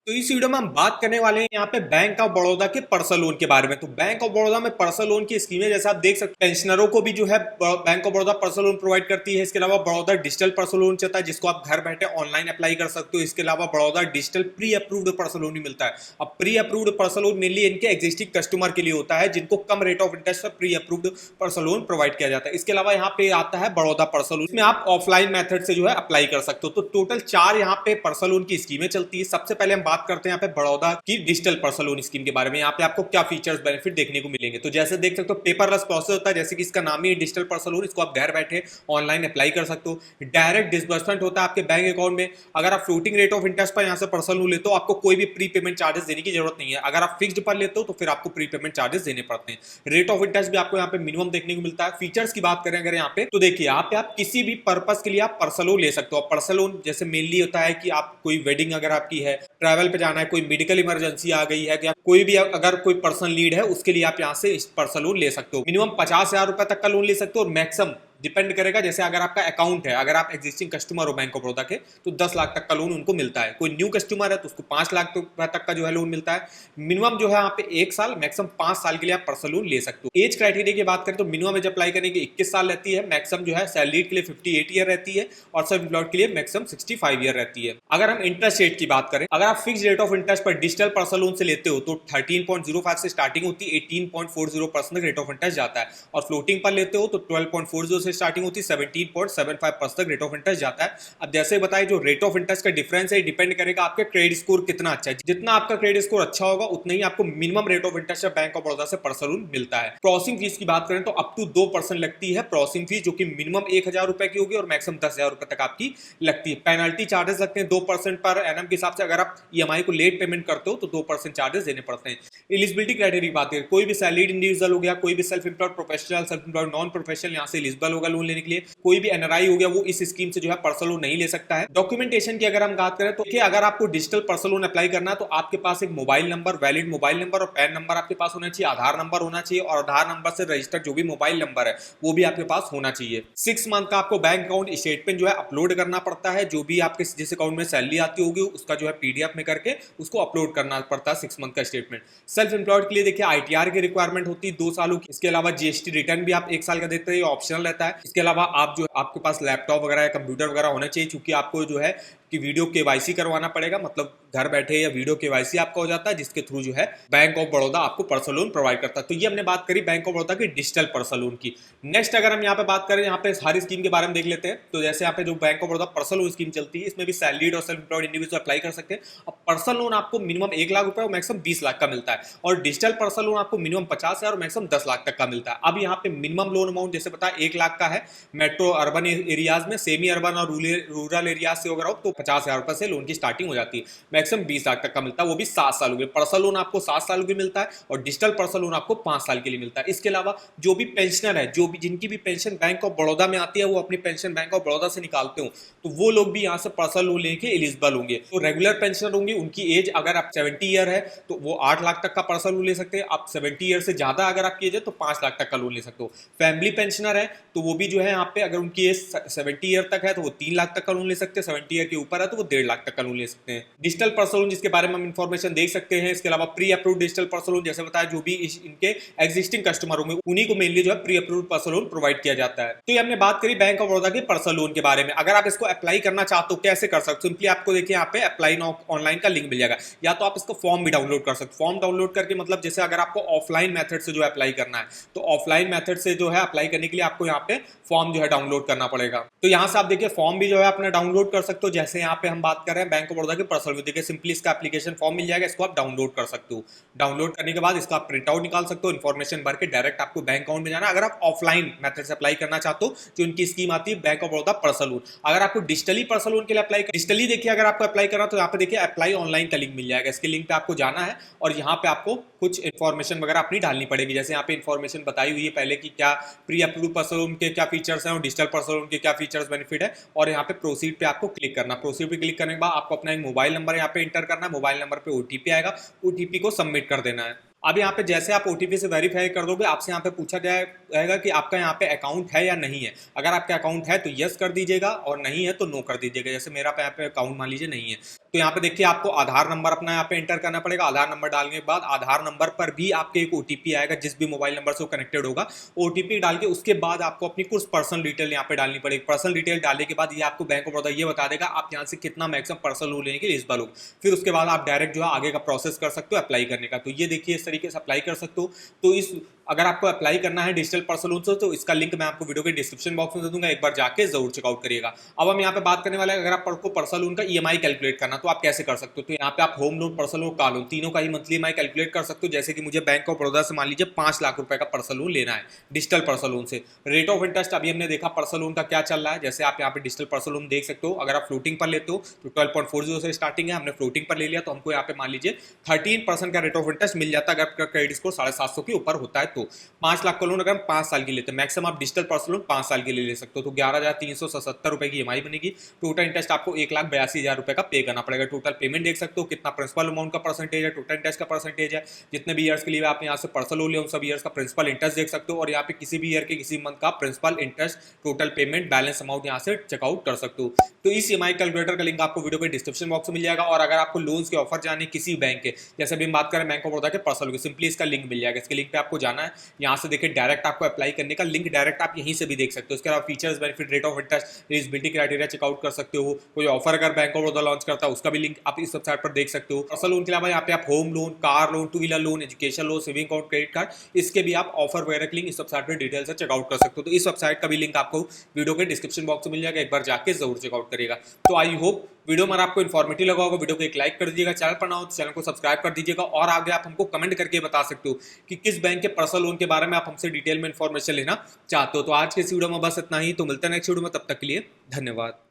तो इस वीडियो में हम बात करने वाले हैं यहाँ पे बैंक ऑफ बड़ौदा के पर्सनल लोन के बारे में। तो बैंक ऑफ बड़ौदा में पर्सनल लोन की स्कीमें जैसे आप देख सकते हैं, पेंशनरों को भी जो है bank of Baroda personal loan provide करती है। इसके अलावा बड़ौदा डिजिटल पर्सनल लोन चलता है जिसको आप घर बैठे ऑनलाइन अप्लाई कर सकते हो। इसके अलावा Baroda digital pre approved personal loan भी मिलता है। अब pre approved personal loan mainly इनके एग्जिस्टिंग कस्टमर के लिए होता है जिनको कम रेट ऑफ इंटरेस्ट पर pre approved personal loan provide किया जाता है। इसके अलावा यहाँ पे आता है बड़ौदा पर्सनल लोन, इसमें आप ऑफलाइन मेथड से जो है अप्लाई कर सकते हो। तो टोटल 4 यहाँ पे पर्सनल लोन की स्कीमें चलती है। सबसे पहले हम बात करते हैं यहाँ पे बड़ौदा की डिजिटल पर्सनल लोन स्कीम के बारे में। यहाँ पे आपको क्या फीचर्स बेनिफिट देखने को मिलेंगे। तो जैसे देख सकते हो पेपरलेस प्रोसेस होता है, जैसे कि इसका नाम ही है डिजिटल पर्सनल लोन। इसको आप घर बैठे ऑनलाइन अप्लाई कर सकते हो। डायरेक्ट डिसबर्समेंट होता है आपके बैंक अकाउंट में। अगर आप फ्लोटिंग रेट ऑफ इंटरेस्ट पर यहाँ से पर्सनल लोन लेते हो आपको कोई भी प्री पेमेंट चार्जेस देने की जरूरत नहीं है। अगर आप फिक्स्ड पर लेते हो तो फिर आपको प्री पेमेंट चार्जेस देने पड़ते हैं। रेट ऑफ इंटरेस्ट भी आपको यहाँ पे मिनिमम देखने को मिलता है। फीचर्स की बात करें अगर यहाँ पे तो देखिए यहाँ पे आप किसी भी पर्पस के लिए आप पर्सनल लोन ले सकते हो। पर्सनल लोन जैसे मेनली होता है कि आप कोई वेडिंग अगर आपकी है, ट्रैवल पे जाना है, कोई मेडिकल इमरजेंसी आ गई है, या कोई भी अगर कोई पर्सनल नीड है उसके लिए आप यहाँ से इस पर्सनल लोन ले सकते हो। मिनिमम 50,000 रुपए तक का लोन ले सकते हो और मैक्सिमम डिपेंड करेगा जैसे अगर आपका अकाउंट है, अगर आप एग्जिस्टिंग कस्टमर हो बैंक ऑफ बड़ौदा के तो 10 लाख तक का लोन उनको मिलता है। कोई न्यू कस्टमर है तो उसको 5 लाख तक का जो है लोन मिलता है। मिनिमम जो है यहाँ पे 1 साल, मैक्सिमम 5 साल के लिए आप पर्सनल लोन ले सकते हो। एज क्राइटेरिया की बात करें तो मिनिमम एज अप्लाई करने की 21 साल रहती है। मैक्सिमम जो है सैलरीड के लिए 58 ईयर रहती है और सेल्फ एम्प्लॉयड के लिए मैक्सिमम 65 ईयर रहती है। अगर हम इंटरेस्ट रेट की बात करें, अगर आप फिक्स रेट ऑफ इंटरेस्ट पर डिजिटल पर्सनल लोन से लेते हो तो 13.05 से स्टार्टिंग होती है, 18.40% रेट ऑफ इंटरेस्ट जाता है। और फ्लोटिंग पर लेते हो तो 12.40 से स्टार्टिंग होती है, 17.75% रेट ऑफ इंटरेस्ट जाता है। अब जैसे बताए जो रेट ऑफ इंटरेस्ट का डिफरेंस है डिपेंड करेगा आपके क्रेडिट स्कोर कितना अच्छा है। जितना आपका क्रेडिट स्कोर अच्छा होगा उतना ही आपको minimum rate of interest bank of Baroda से पर्सनल लोन मिलता है। प्रोसेसिंग फीस की बात करें तो अप टू 2% लगती है प्रोसेसिंग फीस, जो कि मिनिमम 1,000 रुपए की होगी और मैक्सिमम 10,000 रुपए तक आपकी लगती है। पेनल्टी चार्जेस लगते हैं 2% पर एनम के हिसाब से। अगर आप ईएमआई को लेट पेमेंट करते हो तो 2% चार्जेस देने पड़ते हैं। एलिजिबिलिटी क्राइटेरिया की बात करें, कोई भी सैलरीड इंडिविजुअल हो गया, कोई भी self employed professional, self employed non professional यहाँ से एलिजिबल होगा लोन लेने के लिए। कोई भी एनआरआई हो गया वो इस स्कीम से जो है पर्सनल लोन नहीं ले सकता है। डॉक्यूमेंटेशन की अगर हम बात करें तो देखिए अगर आपको डिजिटल पर्सनल लोन अप्लाई करना है तो आपके पास एक mobile number, valid mobile number और पैन नंबर आपके पास होना चाहिए। आधार नंबर होना चाहिए और आधार नंबर से रजिस्टर्ड जो भी मोबाइल नंबर है वो भी आपके पास होना चाहिए। 6 मंथ का आपको बैंक अकाउंट स्टेटमेंट जो है अपलोड करना पड़ता है। जो भी आपके जिस अकाउंट में सैलरी आती होगी उसका जो है पीडीएफ में करके उसको अपलोड करना पड़ता है 6 मंथ का स्टेटमेंट। सेल्फ एम्प्लॉयड के लिए देखिए आईटीआर की रिक्वायरमेंट होती है 2 सालों की। इसके अलावा जीएसटी रिटर्न भी आप 1 साल का देते हैं, ऑप्शनल रहता है। इसके अलावा आप जो आपके पास लैपटॉप वगैरह या कंप्यूटर वगैरह होना चाहिए, क्योंकि आपको जो है कि वीडियो केवाईसी करवाना पड़ेगा। मतलब घर बैठे या वीडियो केवाईसी आपका हो जाता है जिसके थ्रू जो है बैंक ऑफ बड़ौदा आपको पर्सनल लोन प्रोवाइड करता है। तो ये हमने बात करी बैंक ऑफ बड़ौदा की डिजिटल पर्सनल लोन की। नेक्स्ट अगर हम यहाँ पे बात करें, यहाँ पे हर स्कीम के बारे में देख लेते हैं। तो जैसे यहाँ पे जो bank of Baroda personal loan scheme चलती है इसमें भी सैलरीड और सेल्फ एम्प्लॉयड इंडिविजुअल अप्लाई कर सकते हैं। अब पर्सनल लोन आपको मिनिमम 1 लाख रुपए और मैक्सिमम 20 लाख का मिलता है और डिजिटल पर्सनल लोन आपको मिनिमम 50,000 और मैक्सिमम 10 लाख तक का मिलता है। अब यहाँ पे मिनिमम लोन अमाउंट जैसे पता 1 लाख का है मेट्रो अर्बन एरियाज में, सेमी अर्बन और रूरल एरियाज से अगर हो तो 50,000 रुपए से लोन की स्टार्टिंग हो जाती है। मैक्सिमम 20 लाख तक का मिलता है, वो भी 7 सालों के। पर्सनल लोन आपको 7 सालों के मिलता है और डिजिटल पर्सनल लोन आपको 5 साल के लिए मिलता है। इसके अलावा जो भी पेंशनर है, जो भी जिनकी भी पेंशन बैंक ऑफ बड़ौदा में आती है वो अपनी पेंशन बैंक ऑफ बड़ौदा से निकालते हो तो वो लोग भी यहाँ से पर्सनल लोन लेके एलिजिबल होंगे। तो रेगुलर पेंशनर होंगे उनकी एज अगर आप 70 ईयर है तो वो 8 लाख तक का पर्सनल लोन ले सकते हैं। आप 70 ईयर से ज्यादा अगर आपकी एज है तो 5 लाख तक का लोन ले सकते हो। फैमिली पेंशनर है तो वो भी जो है यहाँ पे अगर उनकी एज 70 ईयर तक है तो वो 3 लाख तक का लोन ले सकते हैं। 70 ईयर के ऊपर है तो वो 1.5 लाख तक का लोन ले सकते हैं। डिजिटल पर्सनल लोन जिसके बारे में हम इंफॉर्मेशन देख सकते हैं। इसके अलावा pre approved digital personal loan जैसे बताया जो भी इनके एग्जिस्टिंग कस्टमर होंगे उन्हीं को मेनली जो है pre approved personal loan provide किया जाता है। तो ये हमने बात करी बैंक ऑफ बड़ौदा के पर्सनल लोन के बारे में। अगर आप इसको अप्लाई करना चाहते हो कैसे कर सकते हो, सिंपली आपको देखिए यहाँ पे अप्लाई नाउ ऑनलाइन का लिंक मिल जाएगा, या तो आप इसको फॉर्म भी डाउनलोड कर सकते हो। फॉर्म डाउनलोड करके मतलब जैसे अगर आपको ऑफलाइन मेथड से जो है अप्लाई करना है तो ऑफलाइन मेथड से जो है अप्लाई करने के लिए आपको यहाँ पे फॉर्म जो है डाउनलोड करना पड़ेगा। तो यहाँ से आप देखिए फॉर्म भी जो है अपना डाउनलोड कर सकते हो। जैसे यहाँ पे हम बात कर रहे हैं बैंक ऑफ बड़ौदा के पर्सनल लोन, देखिए सिंपली इसका एप्लीकेशन फॉर्म मिल जाएगा, इसको आप डाउनलोड कर सकते हो। डाउनलोड करने के बाद इसका आप प्रिंट आउट निकाल सकते हो, इन्फॉर्मेशन भर के डायरेक्ट आपको बैंक अकाउंट में जाना। अगर आप ऑफलाइन मेथड से अप्लाई करना चाहते हो जो इनकी स्कीम आती है bank of Baroda personal loan. अगर आपको डिजिटली पर्सनल लोन के लिए अप्लाई डिजिटली देखिए अगर आपको अप्लाई करना तो यहाँ पे देखिए अप्लाई ऑनलाइन का लिंक मिल जाएगा। इसके लिंक पे आपको जाना है और यहाँ पे आपको कुछ इन्फॉर्मेशन वगैरह अपनी डालनी पड़ेगी। जैसे यहाँ पे इन्फॉर्मेशन बताई हुई है पहले कि क्या प्री अप्रूव पर्सनल लोन के क्या फीचर्स हैं और डिजिटल पर्सनल लोन के क्या फीचर्स बेनिफिट है। और यहाँ पे प्रोसीड पे आपको क्लिक करना। प्रोसीड पे क्लिक करने के बाद आपको अपना एक मोबाइल नंबर यहाँ पे इंटर करना है। मोबाइल नंबर पे ओटीपी आएगा, ओटीपी को सबमिट कर देना है। अब यहाँ पे जैसे आप ओटीपी से वेरीफाई कर दोगे, आपसे यहाँ पे पूछा जाएगा कि आपका यहाँ पे अकाउंट है या नहीं है। अगर आपका अकाउंट है तो यस कर दीजिएगा और नहीं है तो नो कर दीजिएगा। जैसे मेरा यहाँ पे अकाउंट मान लीजिए नहीं है, तो यहाँ पे देखिए आपको आधार नंबर अपना यहाँ पे एंटर करना पड़ेगा। आधार नंबर डालने के बाद आधार नंबर पर भी आपके एक ओटीपी आएगा, जिस भी मोबाइल नंबर से वो कनेक्टेड होगा। ओटीपी डाल के उसके बाद आपको अपनी कुछ पर्सनल डिटेल यहाँ पे डालनी पड़ेगी। पर्सनल डिटेल डालने के बाद ये आपको बैंक ऑफ बड़ौदा ये बता देगा आप यहाँ से कितना मैक्सिमम पर्सनल लोन लेने के लिए एलिजिबल हो। फिर उसके बाद आप डायरेक्ट जो है आगे का प्रोसेस कर सकते हो अप्लाई करने का। तो ये देखिए इस तरीके से अप्लाई कर सकते हो। तो इस अगर आपको अप्लाई करना है डिजिटल पर्सनल लोन से तो इसका लिंक मैं आपको वीडियो के डिस्क्रिप्शन बॉक्स में दे दूंगा, एक बार जाके जरूर चेकआउट करिएगा। अब हम यहाँ पे बात करने वाले हैं, अगर आपको पर्सनल लोन का ईएमआई कैलकुलेट करना तो आप कैसे कर सकते हो। तो यहाँ पे आप home loan, personal loan, car loan तीनों का ही मंथली ईएमआई कैलकुलेट कर सकते हो। जैसे कि मुझे बैंक ऑफ बड़ौदा से मान लीजिए 5 लाख रुपए का पर्सनल लोन लेना है डिजिटल पर्सनल लोन से। रेट ऑफ इंटरेस्ट अभी हमने देखा पर्सनल लोन का क्या चल रहा है। जैसे आप यहाँ पे डिजिटल पर्सनल लोन देख सकते हो, अगर आप फ्लोटिंग पर लेते हो तो 12.40 से स्टार्टिंग है। हमने फ्लोटिंग पर ले लिया तो हमको यहाँ पे मान लीजिए 13% का रेट ऑफ इंटरेस्ट मिल जाता है। अगर आपका क्रेडिट स्कोर 750 के ऊपर होता है तो 5 लाख का लोन अगर हम 5 साल की लेते हैं, मैक्सिमम आप डिजिटल पर्सनल लोन 5 साल के लिए ले सकते हो। तो 11,377 रुपए की ईएमआई बनेगी। टोटल इंटरेस्ट आपको 1,82,000 रुपए का पे करना पड़ेगा। टोटल पेमेंट देख सकते हो कितना प्रिंसिपल अमाउंट का परसेंटेज है, टोटल इंटरेस्ट का परसेंटेज है, जितने भी ईयर्स के लिए आपने यहाँ से पर्सनल लोन लिया उन सब ईयर्स का प्रिंसिपल इंटरेस्ट देख सकते हो। और यहाँ पे किसी भी ईयर के किसी मंथ का principal interest, total payment, balance amount यहाँ से चेकआउट कर सकते हो। तो इस ईएमआई कैलकुलेटर का लिंक आपको वीडियो के डिस्क्रिप्शन बॉक्स में मिल जाएगा। और अगर आपको लोन्स के ऑफर जाने किसी बैंक के, जैसे अभी हम बात करें बैंक ऑफ बड़ौदा के पर्सनल के, सिंपली इसका लिंक मिल जाएगा। इसके लिंक पे आपको जाना है, यहाँ से देखिए डायरेक्ट आपको अप्लाई करने का लिंक डायरेक्ट आप यहीं से भी देख सकते हो। उसके अलावा features, benefit, rate of interest, eligibility criteria checkout कर सकते हो। कोई ऑफर अगर बैंक ऑफ बड़ौदा लॉन्च करता है उसका भी लिंक आप इस वेबसाइट पर देख सकते हो। पर्सनल लोन के अलावा यहाँ पे आप home loan, car loan, two wheeler loan, education loan, saving account, credit card, इसके भी आप ऑफर वगैरह के लिंक इस वेबसाइट पर डिटेल से चेकआउट कर सकते हो। तो इस वेबसाइट का भी लिंक आपको वीडियो के डिस्क्रिप्शन बॉक्स में मिल जाएगा, एक बार जाके जरूर चेकआउट करिएगा। तो आई होप वीडियो में आपको इन्फॉर्मेटिव लगा होगा। वीडियो को एक लाइक कर दीजिएगा, चैनल पर ना हो तो चैनल को सब्सक्राइब कर दीजिएगा। और आगे आप हमको कमेंट करके बता सकते हो कि किस बैंक के पर्सनल लोन के बारे में आप हमसे डिटेल में इन्फॉर्मेशन लेना चाहते हो। तो आज के इस वीडियो में बस इतना ही। तो मिलते हैं नेक्स्ट वीडियो में, तब तक के लिए धन्यवाद।